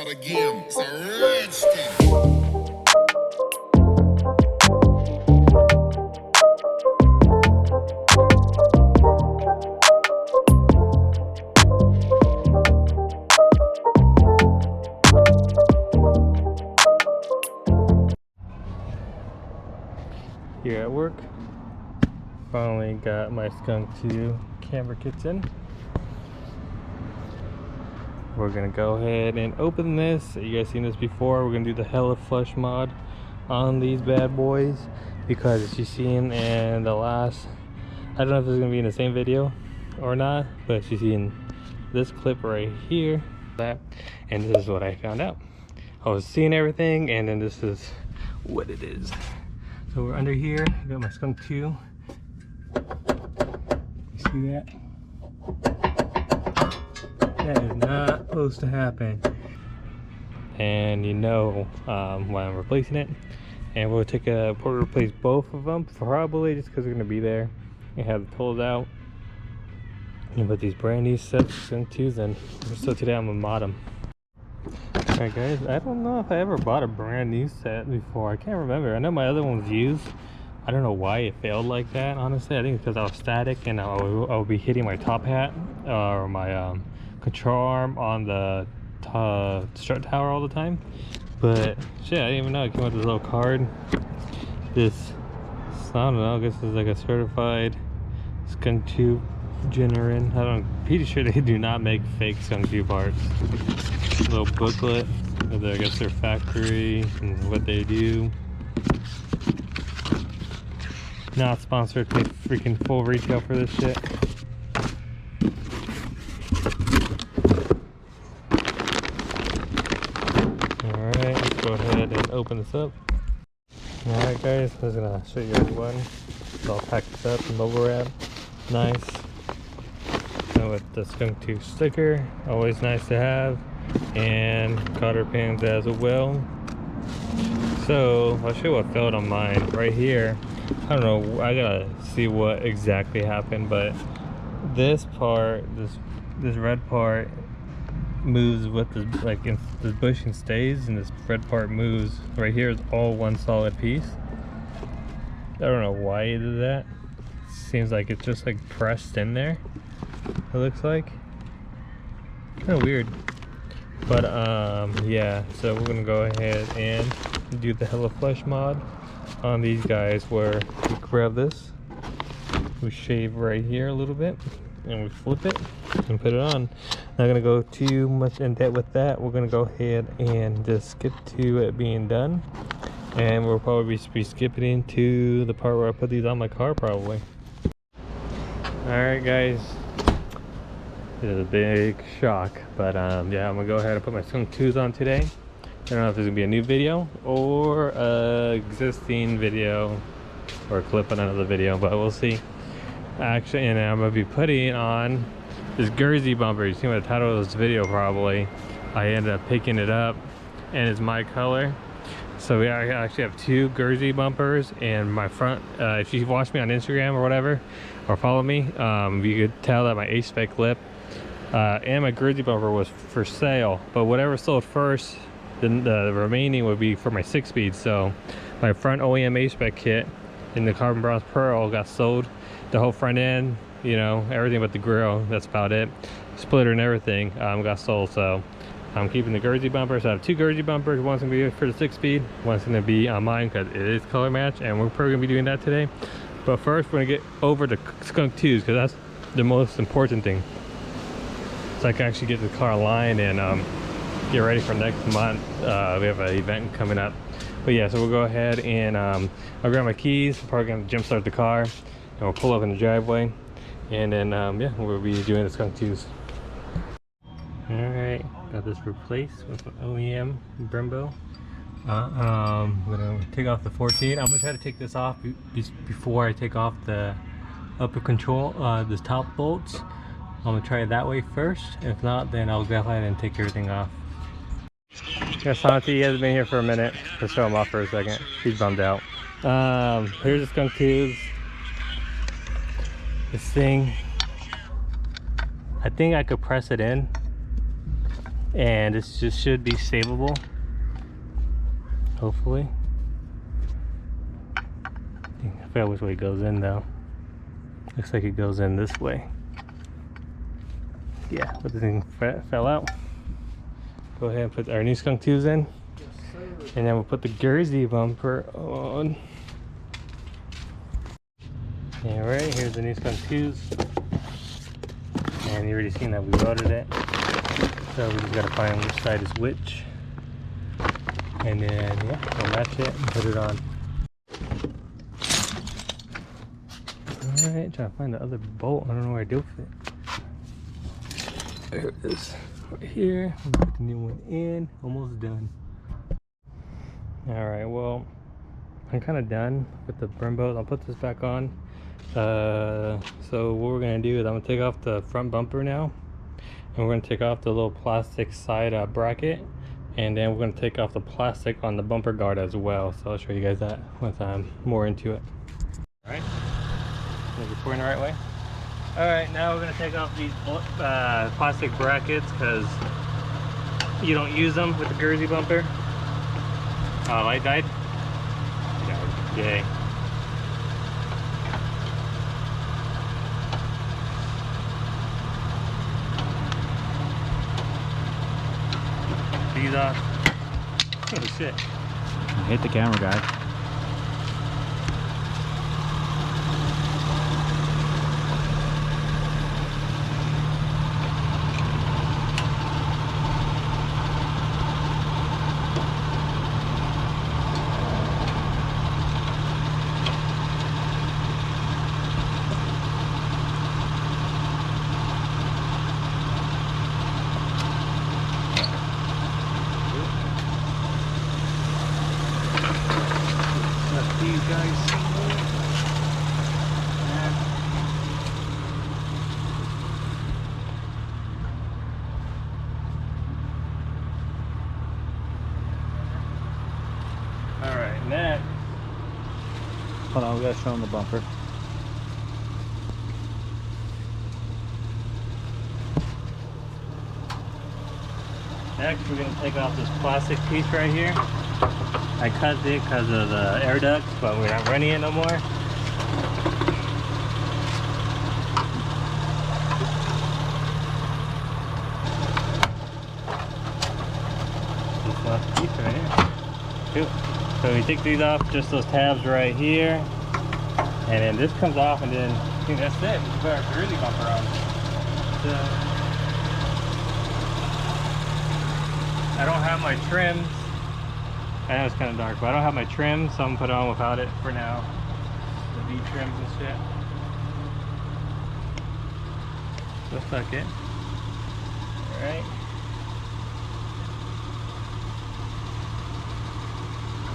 part of the game. It's a rich thing. Here at work, finally got my Skunk 2 camera kits in. We're gonna go ahead and open this. You guys seen this before? We're gonna do the Hella Flush mod on these bad boys because as you seen in the last, I don't know if this is gonna be in the same video or not, but you seen this clip right here, and this is what I found out. I was seeing everything, and then this is what it is. So we're under here. I got my Skunk 2. You see that? That is not supposed to happen. And you know why I'm replacing it. And we'll replace both of them, probably just because they're gonna be there. And have the tools out. And put these brand new sets Skunk 2s in. So today I'm gonna mod them. Alright guys, I don't know if I ever bought a brand new set before. I can't remember. I know my other one was used. I don't know why it failed like that, honestly. I think it's because I was static and I would be hitting my top hat or my control arm on the strut tower all the time. But shit, I didn't even know it came with this little card. This, I don't know, I guess it's like a certified Skunk 2 genuine. I'm pretty sure they do not make fake Skunk 2 parts. Little booklet of I guess their factory and what they do. Not sponsored, pay freaking full retail for this shit. Alright, let's go ahead and open this up. Alright guys, I was gonna show you guys one. So I'll pack this up in bubble wrap. Nice. And with the Skunk 2 sticker, always nice to have. And cotter pins as well. So I'll show you what failed on mine right here. I don't know, I gotta see what exactly happened, but this part, this red part moves with the this bushing stays, and this red part moves. Right here is all one solid piece. I don't know why you did that. Seems like it's just like pressed in there, it looks like. Kind of weird. But yeah, so we're gonna go ahead and do the Hella Flush mod on these guys, where we grab this, we shave right here a little bit, and we flip it and put it on. Not gonna go too much in depth with that. We're gonna go ahead and just skip to it being done, and we'll probably be skipping into the part where I put these on my car probably. Alright guys, it is a big shock, but yeah, I'm gonna go ahead and put my Skunk 2s on today. I don't know if there's gonna be a new video or a existing video or a clip on another video, but we'll see. Actually, and I'm gonna be putting on this Gerzy bumper. You see the title of this video probably. I ended up picking it up, and it's my color. So I actually have two Gerzy bumpers, and my front, if you watch me on Instagram or whatever, or follow me, you could tell that my A-spec lip and my Gerzy bumper was for sale, but whatever sold first, then the remaining would be for my 6-speed. So my front OEM A-spec kit in the carbon bronze pearl got sold. The whole front end, you know, everything but the grill, that's about it. Splitter and everything got sold. So I'm keeping the Gerzy bumpers. I have two Gerzy bumpers. One's gonna be for the 6-speed, one's gonna be on mine because it is color match, and we're probably gonna be doing that today. But first we're gonna get over to Skunk 2s because that's the most important thing. So I can actually get the car aligned and get ready for next month. We have an event coming up. But yeah, so we'll go ahead and I'll grab my keys. I'm probably gonna jump start the car, and we'll pull up in the driveway, and then yeah, we'll be doing the Skunk 2s. Alright, got this replaced with an OEM Brembo. I'm gonna take off the 14. I'm gonna try to take this off before I take off the upper control, the top bolts. I'm gonna try it that way first. If not, then I'll go ahead and take everything off. Yes, Anothe, he hasn't been here for a minute. Let's show him off for a second. He's bummed out. Here's the Skunk 2s. This thing, I think I could press it in. and this just should be savable, hopefully. I forgot which way it goes in though. Looks like it goes in this way. Yeah, but the thing fell out. Go ahead and put our new skunk tubes in. Yes, sir. And then we'll put the Gerzy bumper on. Alright, here's the new skunk tubes. And you already seen that we welded it. So we just gotta find which side is which. And then yeah, we'll match it and put it on. Alright, trying to find the other bolt. I don't know where I do fit. There it is. Right here. We'll put the new one in. Almost done. Alright, well, I'm kind of done with the Brembo. I'll put this back on. So what we're going to do is I'm going to take off the front bumper now. And we're going to take off the little plastic side bracket. And then we're going to take off the plastic on the bumper guard as well. So I'll show you guys that once I'm more into it. Alright. Is it pointing the right way? Alright, now we're going to take off these plastic brackets because you don't use them with the Gerzy bumper. Light died? Yay. These off. Oh shit. Hit the camera, guy. These guys. Alright, next. Hold on, we gotta show him the bumper. Next, we're going to take off this plastic piece right here. I cut it because of the air ducts, but we're not running it no more. This last piece right here. Cool. So we take these off, just those tabs right here. And then this comes off, and then I think that's it. We put our Gerzy bumper on. I don't have my trims. I know it's kind of dark, but I don't have my trim, so I'm gonna put it on without it for now. The V trims and shit. So fuck it. Alright.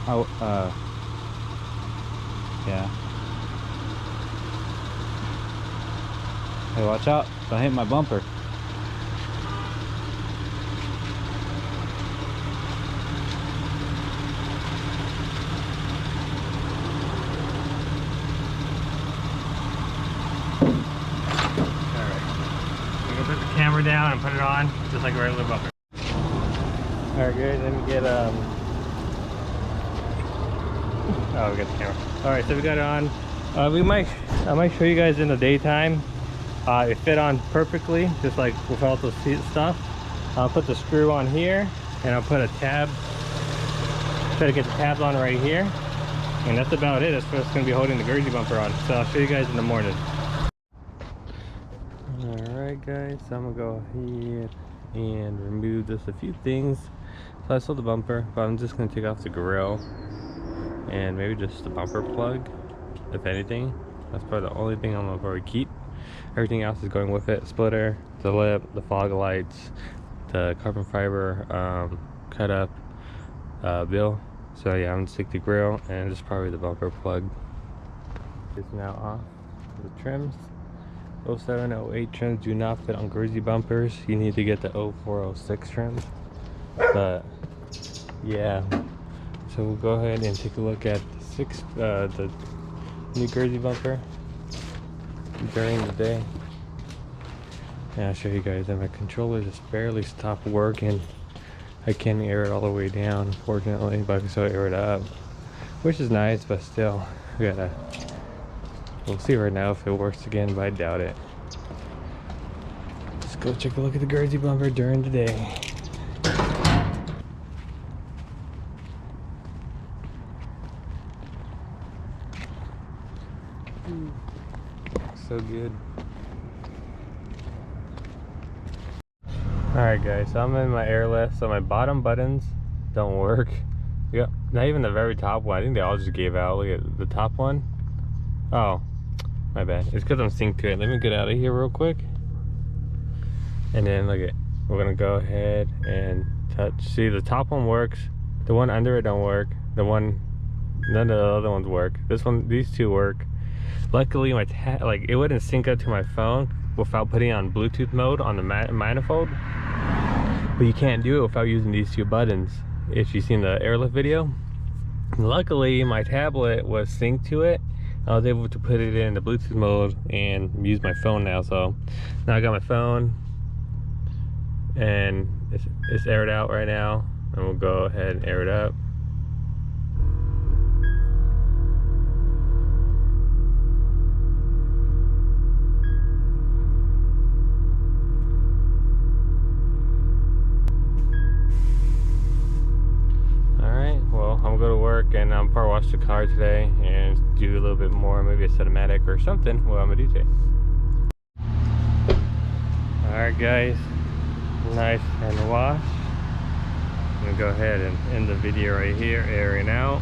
Oh, yeah. Hey, watch out. Don't hit my bumper. Put the camera down and put it on just like a regular bumper. Alright guys, let me get oh, we got the camera. Alright, so we got it on. I might show you guys in the daytime. It fit on perfectly, just like without the stuff. I'll put the screw on here and I'll put a tab. Try to get the tabs on right here. And that's about it. That's what's gonna be holding the Gerzy bumper on. So I'll show you guys in the morning. Alright guys, so I'm gonna go ahead and remove just a few things. So I sold the bumper, but I'm just gonna take off the grill and maybe just the bumper plug, if anything. That's probably the only thing I'm gonna probably keep. Everything else is going with it. Splitter, the lip, the fog lights, the carbon fiber cut up bill. So yeah, I'm gonna stick the grill and just probably the bumper plug. It's now off the trims. 07, 08 trims do not fit on Gerzy bumpers. You need to get the 04, 06 trims. But yeah, so we'll go ahead and take a look at the new Gerzy bumper during the day. And I'll show you guys that my controller just barely stopped working. I can't air it all the way down, fortunately, but I can still air it up, which is nice, but still, we'll see right now if it works again, but I doubt it. Let's go take a look at the Gerzy bumper during the day. So good. Alright guys, so I'm in my airlift, so my bottom buttons don't work. Yeah, not even the very top one. I think they all just gave out. Look at the top one. Oh, my bad. It's because I'm synced to it. Let me get out of here real quick. And then look at, we're gonna go ahead and touch. See, the top one works. The one under it don't work. None of the other ones work. This one, these two work. Luckily, my it wouldn't sync up to my phone without putting on Bluetooth mode on the manifold. But you can't do it without using these two buttons. If you've seen the airlift video, luckily my tablet was synced to it. I was able to put it in the Bluetooth mode and use my phone now. So now I got my phone and it's aired out right now, and we'll go ahead and air it up. Well, I'm gonna go to work and I'm probably wash the car today and do a little bit more, maybe a cinematic or something. What I'm gonna do today. Alright guys, nice and washed. I'm gonna go ahead and end the video right here, airing out.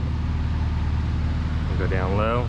I'll go down low.